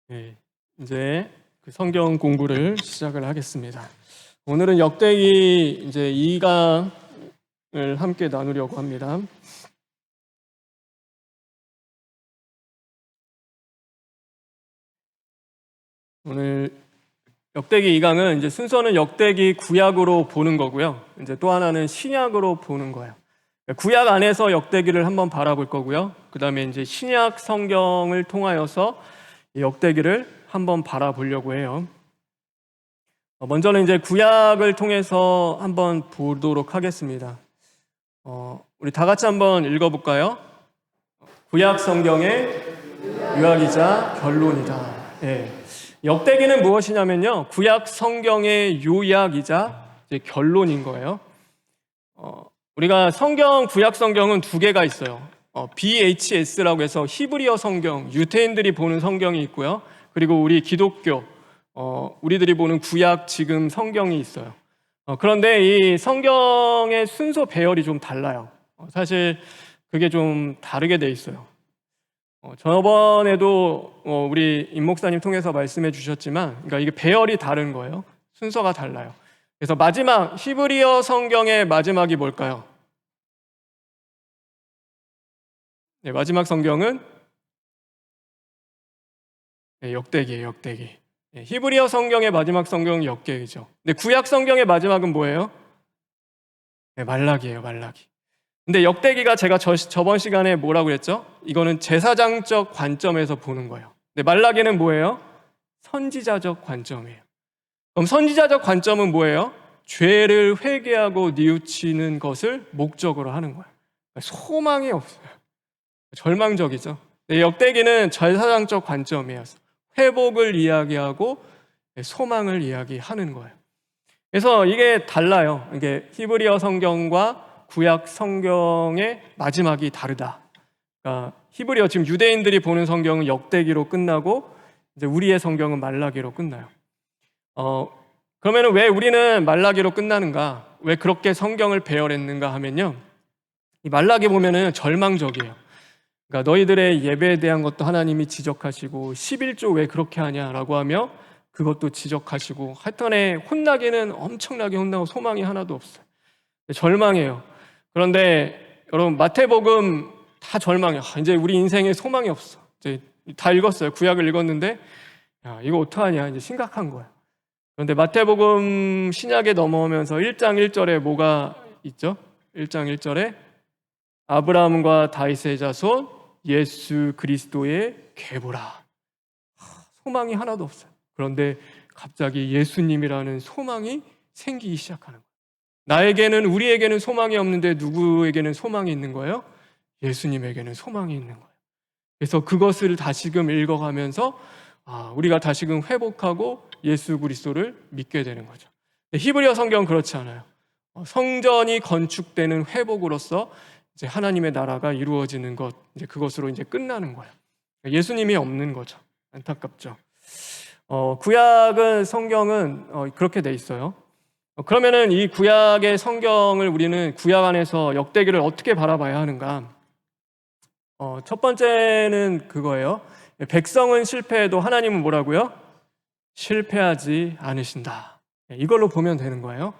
네, 이제 그 성경 공부를 시작을 하겠습니다. 오늘은 역대기 이제 2강을 함께 나누려고 합니다. 오늘 역대기 2강은 이제 순서는 역대기 구약으로 보는 거고요. 이제 또 하나는 신약으로 보는 거예요. 구약 안에서 역대기를 한번 바라볼 거고요. 그다음에 이제 신약 성경을 통하여서 이 역대기를 한번 바라보려고 해요. 먼저는 이제 구약을 통해서 한번 보도록 하겠습니다. 우리 다 같이 한번 읽어볼까요? 구약 성경의 요약이자 결론이다. 예. 역대기는 무엇이냐면요, 구약 성경의 요약이자 이제 결론인 거예요. 우리가 구약 성경은 두 개가 있어요. BHS라고 해서 히브리어 성경, 유대인들이 보는 성경이 있고요. 그리고 우리 기독교, 우리들이 보는 구약 지금 성경이 있어요. 그런데 이 성경의 순서 배열이 좀 달라요. 사실 그게 좀 다르게 돼 있어요. 저번에도 우리 임 목사님 통해서 말씀해 주셨지만, 그러니까 이게 배열이 다른 거예요. 순서가 달라요. 그래서 마지막 히브리어 성경의 마지막이 뭘까요? 네, 마지막 성경은 역대기예요, 역대기. 히브리어 성경의 마지막 성경은 역대기죠. 근데 구약 성경의 마지막은 뭐예요? 네, 말라기예요, 말라기. 근데 역대기가 제가 저번 시간에 뭐라고 그랬죠? 이거는 제사장적 관점에서 보는 거예요. 근데 말라기는 뭐예요? 선지자적 관점이에요. 그럼 선지자적 관점은 뭐예요? 죄를 회개하고 뉘우치는 것을 목적으로 하는 거예요. 소망이 없어요. 절망적이죠. 역대기는 제사장적 관점이에요. 회복을 이야기하고 소망을 이야기하는 거예요. 그래서 이게 달라요. 이게 히브리어 성경과 구약 성경의 마지막이 다르다. 그러니까 히브리어, 지금 유대인들이 보는 성경은 역대기로 끝나고 이제 우리의 성경은 말라기로 끝나요. 그러면 왜 우리는 말라기로 끝나는가? 왜 그렇게 성경을 배열했는가 하면요, 이 말라기 보면은 절망적이에요. 그러니까 너희들의 예배에 대한 것도 하나님이 지적하시고 11조 왜 그렇게 하냐라고 하며 그것도 지적하시고, 하여튼에 혼나기는 엄청나게 혼나고 소망이 하나도 없어요. 절망해요. 그런데 여러분, 마태복음 다 절망해요. 이제 우리 인생에 소망이 없어. 이제 다 읽었어요. 구약을 읽었는데 야, 이거 어떡하냐, 이제 심각한 거예요. 그런데 마태복음 신약에 넘어오면서 1장 1절에 뭐가 있죠? 1장 1절에 아브라함과 다윗의 자손 예수 그리스도의 계보라. 소망이 하나도 없어요. 그런데 갑자기 예수님이라는 소망이 생기기 시작하는 거예요. 나에게는, 우리에게는 소망이 없는데 누구에게는 소망이 있는 거예요? 예수님에게는 소망이 있는 거예요. 그래서 그것을 다시금 읽어가면서 우리가 다시금 회복하고 예수 그리스도를 믿게 되는 거죠. 히브리어 성경은 그렇지 않아요. 성전이 건축되는 회복으로서 이제 하나님의 나라가 이루어지는 것, 이제 그것으로 이제 끝나는 거예요. 예수님이 없는 거죠. 안타깝죠. 구약은 성경은 그렇게 돼 있어요. 그러면은 이 구약의 성경을 우리는 구약 안에서 역대기를 어떻게 바라봐야 하는가? 첫 번째는 그거예요. 백성은 실패해도 하나님은 뭐라고요? 실패하지 않으신다. 이걸로 보면 되는 거예요.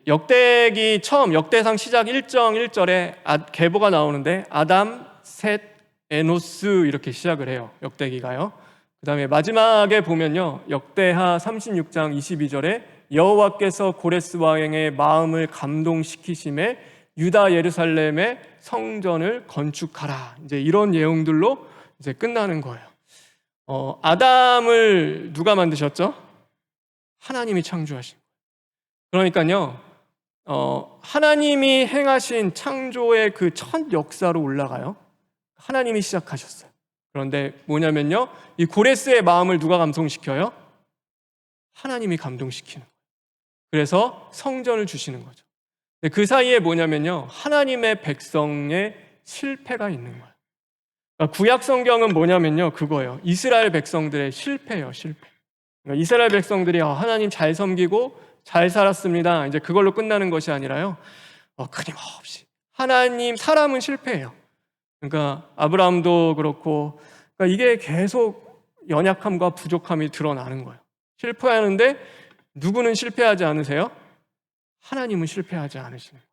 역대기 처음, 역대상 시작 1장 1절에 계보가 나오는데 아담, 셋, 에노스 이렇게 시작을 해요. 역대기가요. 그 다음에 마지막에 보면요, 역대하 36장 22절에 여호와께서 고레스 왕의 마음을 감동시키심에 유다 예루살렘의 성전을 건축하라. 이제 이런 내용들로 이제 끝나는 거예요. 아담을 누가 만드셨죠? 하나님이 창조하신 거예요. 그러니까요, 하나님이 행하신 창조의 그 첫 역사로 올라가요. 하나님이 시작하셨어요. 그런데 뭐냐면요, 이 고레스의 마음을 누가 감동시켜요? 하나님이 감동시키는 거예요. 그래서 성전을 주시는 거죠. 그 사이에 뭐냐면요, 하나님의 백성의 실패가 있는 거예요. 그러니까 구약 성경은 뭐냐면요, 그거예요. 이스라엘 백성들의 실패예요, 실패. 그러니까 이스라엘 백성들이 하나님 잘 섬기고 잘 살았습니다, 이제 그걸로 끝나는 것이 아니라요, 끊임없이 하나님, 사람은 실패해요. 그러니까 아브라함도 그렇고 그러니까 이게 계속 연약함과 부족함이 드러나는 거예요. 실패하는데 누구는 실패하지 않으세요? 하나님은 실패하지 않으시는 거예요.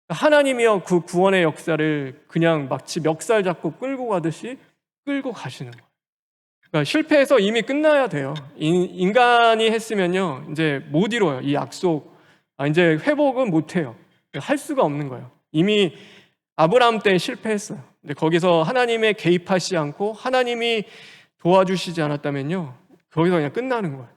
하나님이요 그 구원의 역사를 그냥 마치 멱살 잡고 끌고 가듯이 끌고 가시는 거예요. 그러니까 실패해서 이미 끝나야 돼요. 인간이 했으면요 이제 못 이뤄요. 이 약속 이제 회복은 못 해요. 할 수가 없는 거예요. 이미 아브라함 때 실패했어요. 근데 거기서 하나님의 개입하시지 않고 하나님이 도와주시지 않았다면요 거기서 그냥 끝나는 거예요.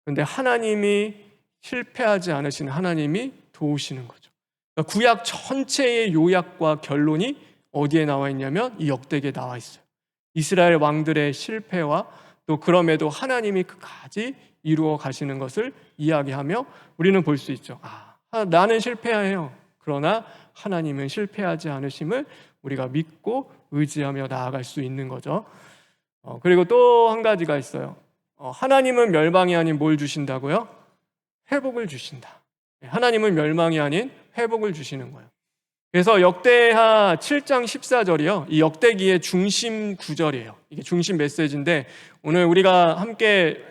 그런데 하나님이 실패하지 않으시는 하나님이 도우시는 거죠. 그러니까 구약 전체의 요약과 결론이 어디에 나와 있냐면 이 역대기에 나와 있어요. 이스라엘 왕들의 실패와 또 그럼에도 하나님이 끝까지 이루어 가시는 것을 이야기하며 우리는 볼 수 있죠. 나는 실패해요. 그러나 하나님은 실패하지 않으심을 우리가 믿고 의지하며 나아갈 수 있는 거죠. 그리고 또 한 가지가 있어요. 하나님은 멸망이 아닌 뭘 주신다고요? 회복을 주신다. 하나님은 멸망이 아닌 회복을 주시는 거예요. 그래서 역대하 7장 14절이요. 이 역대기의 중심 구절이에요. 이게 중심 메시지인데 오늘 우리가 함께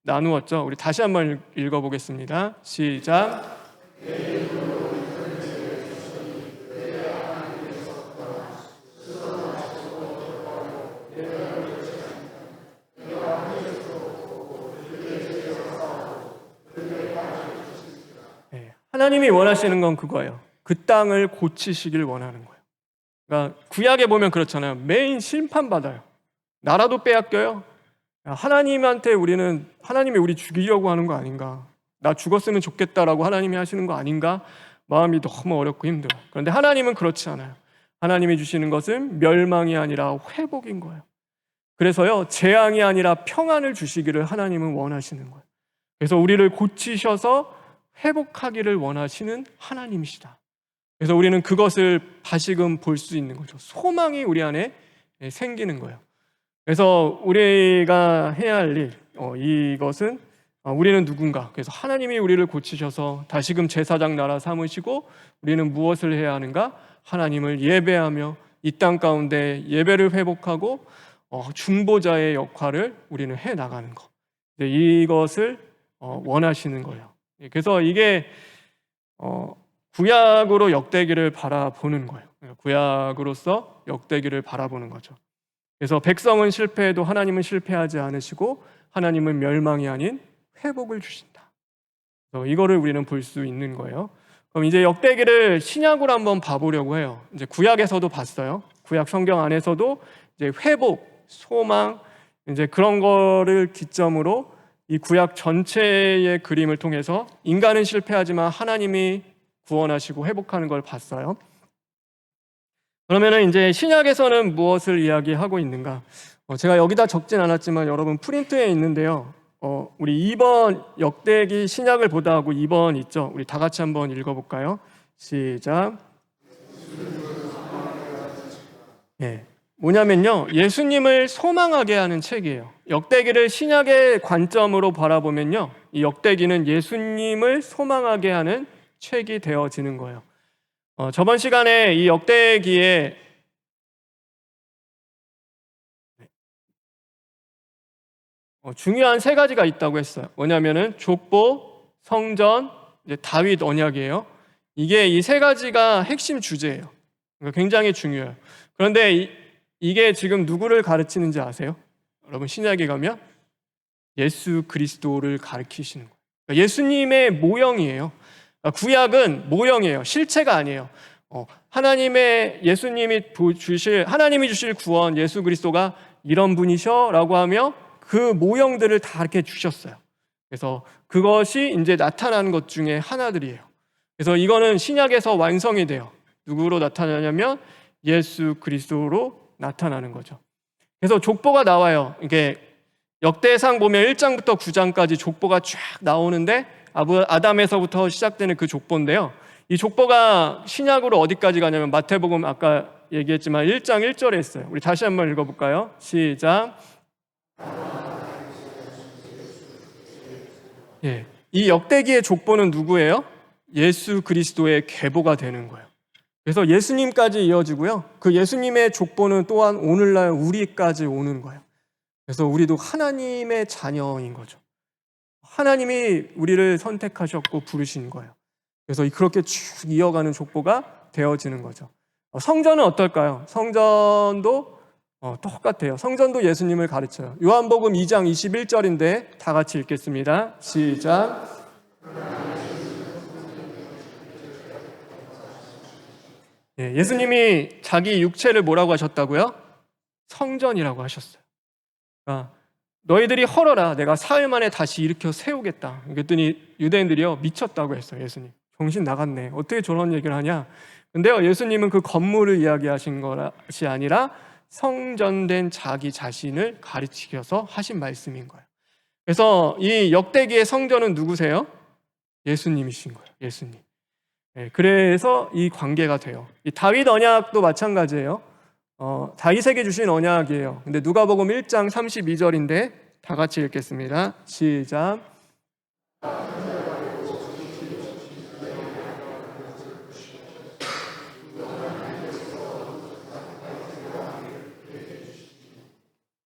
나누었죠. 우리 다시 한번 읽어보겠습니다. 시작. 하나님이 원하시는 건 그거예요. 그 땅을 고치시길 원하는 거예요. 그러니까 구약에 보면 그렇잖아요. 매일 심판받아요. 나라도 빼앗겨요. 하나님한테 하나님이 우리 죽이려고 하는 거 아닌가? 나 죽었으면 좋겠다라고 하나님이 하시는 거 아닌가? 마음이 너무 어렵고 힘들어. 그런데 하나님은 그렇지 않아요. 하나님이 주시는 것은 멸망이 아니라 회복인 거예요. 그래서요, 재앙이 아니라 평안을 주시기를 하나님은 원하시는 거예요. 그래서 우리를 고치셔서 회복하기를 원하시는 하나님이시다. 그래서 우리는 그것을 다시금 볼 수 있는 거죠. 소망이 우리 안에 생기는 거예요. 그래서 우리가 해야 할 일, 이것은 우리는 누군가? 그래서 하나님이 우리를 고치셔서 다시금 제사장 나라 삼으시고 우리는 무엇을 해야 하는가? 하나님을 예배하며 이 땅 가운데 예배를 회복하고 중보자의 역할을 우리는 해 나가는 것. 이것을 원하시는 거예요. 그래서 이게 구약으로 역대기를 바라보는 거예요. 구약으로서 역대기를 바라보는 거죠. 그래서 백성은 실패해도 하나님은 실패하지 않으시고 하나님은 멸망이 아닌 회복을 주신다. 그래서 이거를 우리는 볼 수 있는 거예요. 그럼 이제 역대기를 신약으로 한번 봐보려고 해요. 이제 구약에서도 봤어요. 구약 성경 안에서도 이제 회복, 소망, 이제 그런 거를 기점으로 이 구약 전체의 그림을 통해서 인간은 실패하지만 하나님이 구원하시고 회복하는 걸 봤어요. 그러면은 이제 신약에서는 무엇을 이야기하고 있는가? 제가 여기다 적진 않았지만 여러분 프린트에 있는데요. 우리 2번 역대기 신약을 보다 하고 2번 있죠. 우리 다 같이 한번 읽어볼까요? 시작. 예. 뭐냐면요, 예수님을 소망하게 하는 책이에요. 역대기를 신약의 관점으로 바라보면요, 이 역대기는 예수님을 소망하게 하는 책이 되어지는 거예요. 저번 시간에 이 역대기에 중요한 세 가지가 있다고 했어요. 뭐냐면은 족보, 성전, 이제 다윗 언약이에요. 이게 이 세 가지가 핵심 주제예요. 그러니까 굉장히 중요해요. 그런데 이게 지금 누구를 가르치는지 아세요? 여러분 신약에 가면 예수 그리스도를 가르치시는 거예요. 그러니까 예수님의 모형이에요. 그러니까 구약은 모형이에요. 실체가 아니에요. 예수님이 주실 구원 예수 그리스도가 이런 분이셔라고 하며 그 모형들을 다 이렇게 주셨어요. 그래서 그것이 이제 나타나는 것 중에 하나들이에요. 그래서 이거는 신약에서 완성이 돼요. 누구로 나타나냐면 예수 그리스도로 나타나는 거죠. 그래서 족보가 나와요. 이게 역대상 보면 1장부터 9장까지 족보가 쫙 나오는데 아담에서부터 시작되는 그 족보인데요. 이 족보가 신약으로 어디까지 가냐면 마태복음 아까 얘기했지만 1장 1절에 있어요. 우리 다시 한번 읽어볼까요? 시작. 예, 이 역대기의 족보는 누구예요? 예수 그리스도의 계보가 되는 거예요. 그래서 예수님까지 이어지고요. 그 예수님의 족보는 또한 오늘날 우리까지 오는 거예요. 그래서 우리도 하나님의 자녀인 거죠. 하나님이 우리를 선택하셨고 부르신 거예요. 그래서 그렇게 쭉 이어가는 족보가 되어지는 거죠. 성전은 어떨까요? 성전도 똑같아요. 성전도 예수님을 가르쳐요. 요한복음 2장 21절인데 다 같이 읽겠습니다. 시작. 예수님이 자기 육체를 뭐라고 하셨다고요? 성전이라고 하셨어요. 그러니까 너희들이 헐어라, 내가 사흘 만에 다시 일으켜 세우겠다. 그랬더니 유대인들이요, 미쳤다고 했어요. 예수님 정신 나갔네, 어떻게 저런 얘기를 하냐. 근데요, 예수님은 그 건물을 이야기하신 것이 아니라 성전된 자기 자신을 가르치셔서 하신 말씀인 거예요. 그래서 이 역대기의 성전은 누구세요? 예수님이신 거예요. 예수님. 그래서 이 관계가 돼요. 이 다윗 언약도 마찬가지예요. 다윗에게 주신 언약이에요. 근데 누가복음 1장 32절인데 다 같이 읽겠습니다. 시작.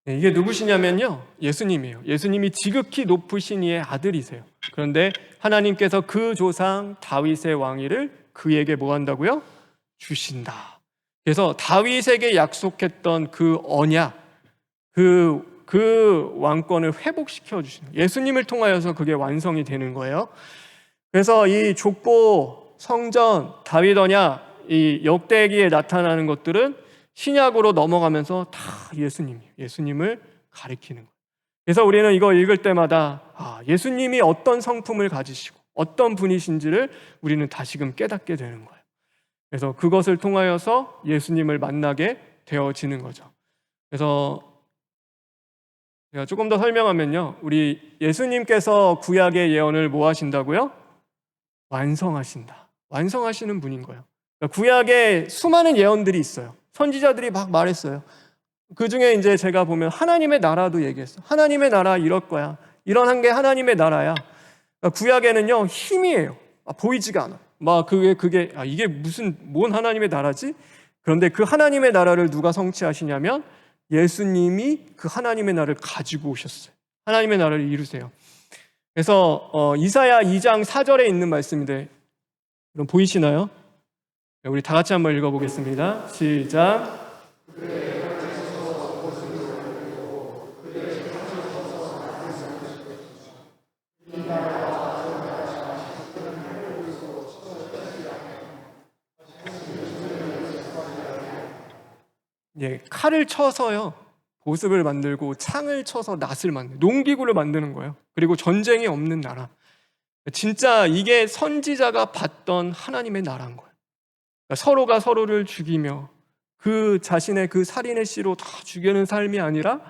이게 누구시냐면요, 예수님이에요. 예수님이 지극히 높으신 이의 아들이세요. 그런데 하나님께서 그 조상 다윗의 왕위를 그에게 뭐 한다고요? 주신다. 그래서 다윗에게 약속했던 그 언약, 그 왕권을 회복시켜 주시는, 예수님을 통하여서 그게 완성이 되는 거예요. 그래서 이 족보, 성전, 다윗 언약, 이 역대기에 나타나는 것들은 신약으로 넘어가면서 다 예수님을 가리키는 거예요. 그래서 우리는 이거 읽을 때마다 예수님이 어떤 성품을 가지시고 어떤 분이신지를 우리는 다시금 깨닫게 되는 거예요. 그래서 그것을 통하여서 예수님을 만나게 되어지는 거죠. 그래서 제가 조금 더 설명하면요, 우리 예수님께서 구약의 예언을 뭐 하신다고요? 완성하신다. 완성하시는 분인 거예요. 그러니까 구약에 수많은 예언들이 있어요. 선지자들이 막 말했어요. 그 중에 이제 제가 보면 하나님의 나라도 얘기했어. 하나님의 나라 이럴 거야. 일어난 게 하나님의 나라야. 그러니까 구약에는요, 힘이에요. 보이지가 않아. 막 이게 뭔 하나님의 나라지? 그런데 그 하나님의 나라를 누가 성취하시냐면 예수님이 그 하나님의 나라를 가지고 오셨어요. 하나님의 나라를 이루세요. 그래서 이사야 2장 4절에 있는 말씀인데, 그럼 보이시나요? 우리 다 같이 한번 읽어보겠습니다. 시작. 칼을 쳐서요, 보습을 만들고 창을 쳐서 낫을 만드는, 농기구를 만드는 거예요. 그리고 전쟁이 없는 나라. 진짜 이게 선지자가 봤던 하나님의 나라인 거예요. 그러니까 서로가 서로를 죽이며 그 자신의 그 살인의 씨로 다 죽이는 삶이 아니라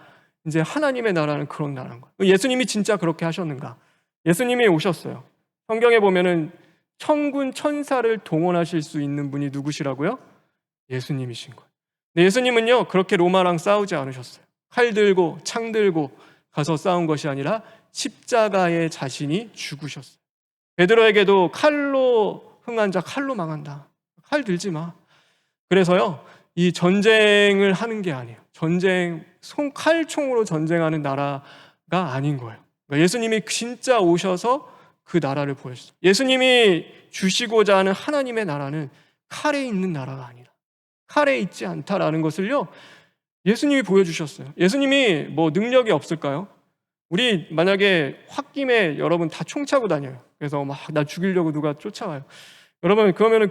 이제 하나님의 나라는 그런 나라인 거예요. 예수님이 진짜 그렇게 하셨는가? 예수님이 오셨어요. 성경에 보면은 천군 천사를 동원하실 수 있는 분이 누구시라고요? 예수님이신 거예요. 근데 예수님은요, 그렇게 로마랑 싸우지 않으셨어요. 칼 들고 창 들고 가서 싸운 것이 아니라 십자가에 자신이 죽으셨어요. 베드로에게도 칼로 흥한 자 칼로 망한다. 칼 들지 마. 그래서요, 이 전쟁을 하는 게 아니에요. 칼총으로 전쟁하는 나라가 아닌 거예요. 그러니까 예수님이 진짜 오셔서 그 나라를 보여주셨어요. 예수님이 주시고자 하는 하나님의 나라는 칼에 있는 나라가 아니라 칼에 있지 않다라는 것을요, 예수님이 보여주셨어요. 예수님이 뭐 능력이 없을까요? 우리 만약에 홧김에 여러분 다 총 차고 다녀요. 그래서 막 나 죽이려고 누가 쫓아와요. 여러분 그러면은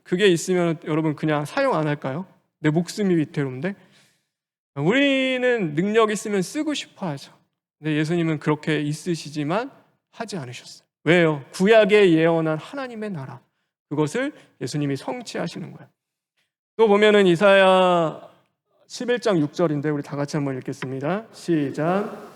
그게 있으면 여러분 그냥 사용 안 할까요? 내 목숨이 위태로운데. 우리는 능력 있으면 쓰고 싶어 하죠. 근데 예수님은 그렇게 있으시지만 하지 않으셨어요. 왜요? 구약에 예언한 하나님의 나라, 그것을 예수님이 성취하시는 거예요. 또 보면은 이사야 11장 6절인데 우리 다 같이 한번 읽겠습니다. 시작.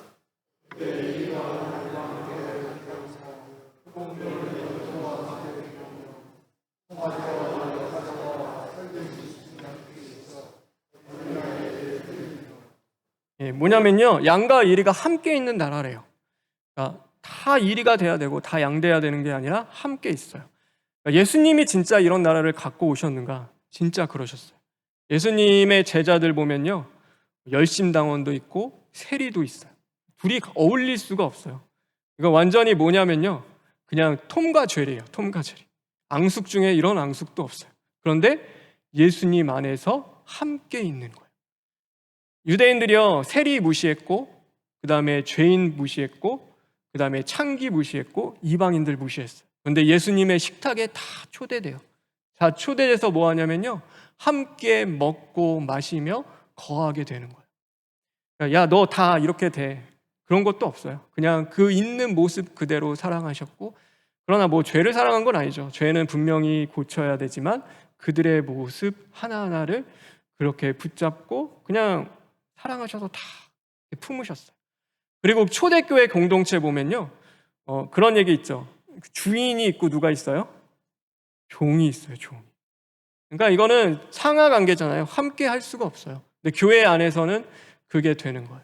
뭐냐면요, 양과 이리가 함께 있는 나라래요. 그러니까 다 이리가 돼야 되고 다 양돼야 되는 게 아니라 함께 있어요. 예수님이 진짜 이런 나라를 갖고 오셨는가? 진짜 그러셨어요. 예수님의 제자들 보면요, 열심당원도 있고 세리도 있어요. 둘이 어울릴 수가 없어요. 이거 완전히 뭐냐면요, 그냥 톰과 제리예요. 톰과 제리. 앙숙 중에 이런 앙숙도 없어요. 그런데 예수님 안에서 함께 있는 거예요. 유대인들이요, 세리 무시했고, 그 다음에 죄인 무시했고, 그 다음에 창기 무시했고, 이방인들 무시했어요. 그런데 예수님의 식탁에 다 초대돼요. 자, 초대돼서 뭐 하냐면요, 함께 먹고 마시며 거하게 되는 거예요. 야, 너 다 이렇게 돼. 그런 것도 없어요. 그냥 그 있는 모습 그대로 사랑하셨고, 그러나 뭐 죄를 사랑한 건 아니죠. 죄는 분명히 고쳐야 되지만 그들의 모습 하나하나를 그렇게 붙잡고 그냥 사랑하셔서 다 품으셨어요. 그리고 초대교회 공동체 보면요, 그런 얘기 있죠. 주인이 있고 누가 있어요? 종이 있어요. 종이. 그러니까 이거는 상하 관계잖아요. 함께 할 수가 없어요. 근데 교회 안에서는 그게 되는 거예요.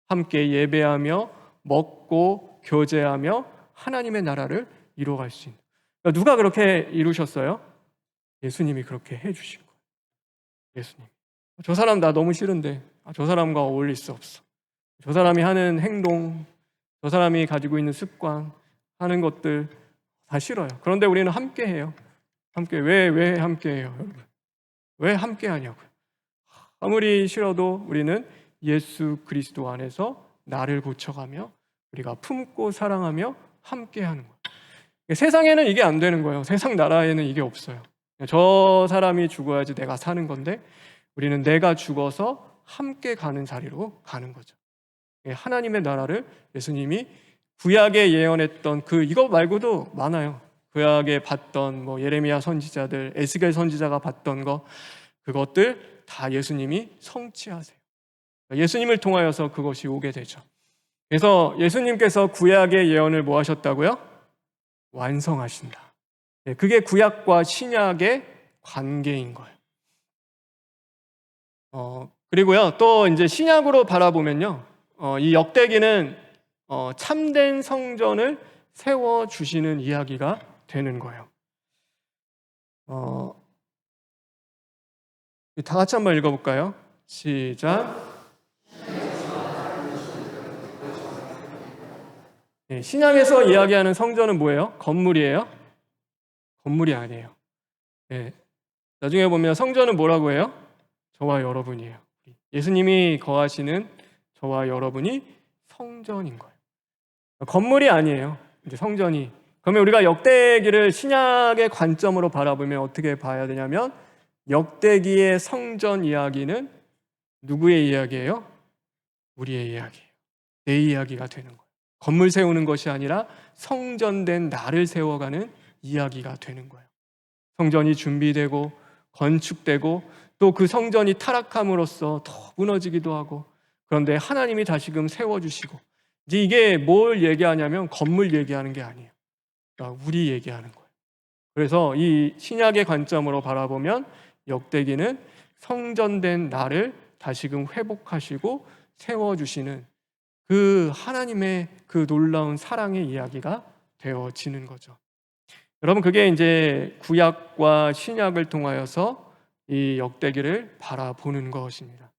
함께 예배하며 먹고 교제하며 하나님의 나라를 이루어갈 수 있는. 그러니까 누가 그렇게 이루셨어요? 예수님이 그렇게 해주신 거예요. 예수님. 저 사람 나 너무 싫은데 저 사람과 어울릴 수 없어. 저 사람이 하는 행동, 저 사람이 가지고 있는 습관, 하는 것들 다 싫어요. 그런데 우리는 함께 해요. 함께. 왜 함께 해요, 여러분? 왜 함께 하냐고요? 아무리 싫어도 우리는 예수 그리스도 안에서 나를 고쳐가며 우리가 품고 사랑하며 함께 하는 거예요. 세상에는 이게 안 되는 거예요. 세상 나라에는 이게 없어요. 저 사람이 죽어야지 내가 사는 건데 우리는 내가 죽어서 함께 가는 자리로 가는 거죠. 하나님의 나라를 예수님이 구약에 예언했던 이거 말고도 많아요. 구약에 봤던 뭐 예레미야 선지자들, 에스겔 선지자가 봤던 그것들 다 예수님이 성취하세요. 예수님을 통하여서 그것이 오게 되죠. 그래서 예수님께서 구약의 예언을 뭐 하셨다고요? 완성하신다. 그게 구약과 신약의 관계인 거예요. 그리고요, 또 이제 신약으로 바라보면요, 이 역대기는 참된 성전을 세워 주시는 이야기가 되는 거예요. 다 같이 한번 읽어볼까요? 시작. 신약에서 이야기하는 성전은 뭐예요? 건물이에요? 건물이 아니에요. 나중에 보면 성전은 뭐라고 해요? 저와 여러분이에요. 예수님이 거하시는 저와 여러분이 성전인 거예요. 건물이 아니에요. 이제 성전이. 그러면 우리가 역대기를 신약의 관점으로 바라보면 어떻게 봐야 되냐면, 역대기의 성전 이야기는 누구의 이야기예요? 우리의 이야기예요. 내 이야기가 되는 거예요. 건물 세우는 것이 아니라 성전된 나를 세워가는 이야기가 되는 거예요. 성전이 준비되고 건축되고 또 그 성전이 타락함으로써 더 무너지기도 하고, 그런데 하나님이 다시금 세워주시고, 이제 이게 뭘 얘기하냐면 건물 얘기하는 게 아니에요. 그러니까 우리 얘기하는 거예요. 그래서 이 신약의 관점으로 바라보면 역대기는 성전된 나를 다시금 회복하시고 세워주시는 그 하나님의 그 놀라운 사랑의 이야기가 되어지는 거죠. 여러분, 그게 이제 구약과 신약을 통하여서 이 역대기를 바라보는 것입니다.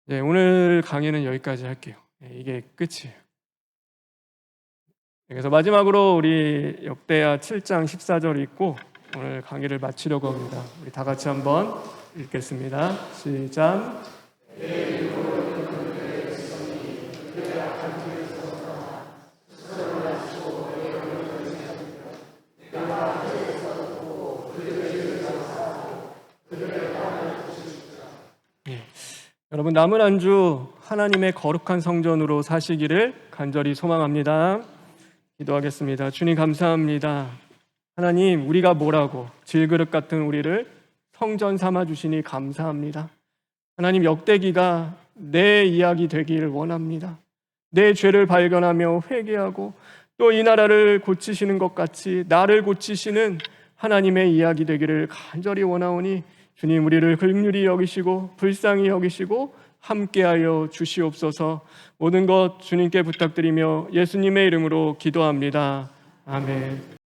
오늘 강의는 여기까지 할게요. 이게 끝이에요. 그래서 마지막으로 우리 역대하 7장 14절 읽고 오늘 강의를 마치려고 합니다. 우리 다 같이 한번 읽겠습니다. 시작. 여러분, 남은 한 주 하나님의 거룩한 성전으로 사시기를 간절히 소망합니다. 기도하겠습니다. 주님, 감사합니다. 하나님, 우리가 뭐라고 질그릇 같은 우리를 성전 삼아 주시니 감사합니다. 하나님, 역대기가 내 이야기 되기를 원합니다. 내 죄를 발견하며 회개하고 또 이 나라를 고치시는 것 같이 나를 고치시는 하나님의 이야기 되기를 간절히 원하오니 주님, 우리를 긍휼히 여기시고 불쌍히 여기시고 함께하여 주시옵소서. 모든 것 주님께 부탁드리며 예수님의 이름으로 기도합니다. 아멘.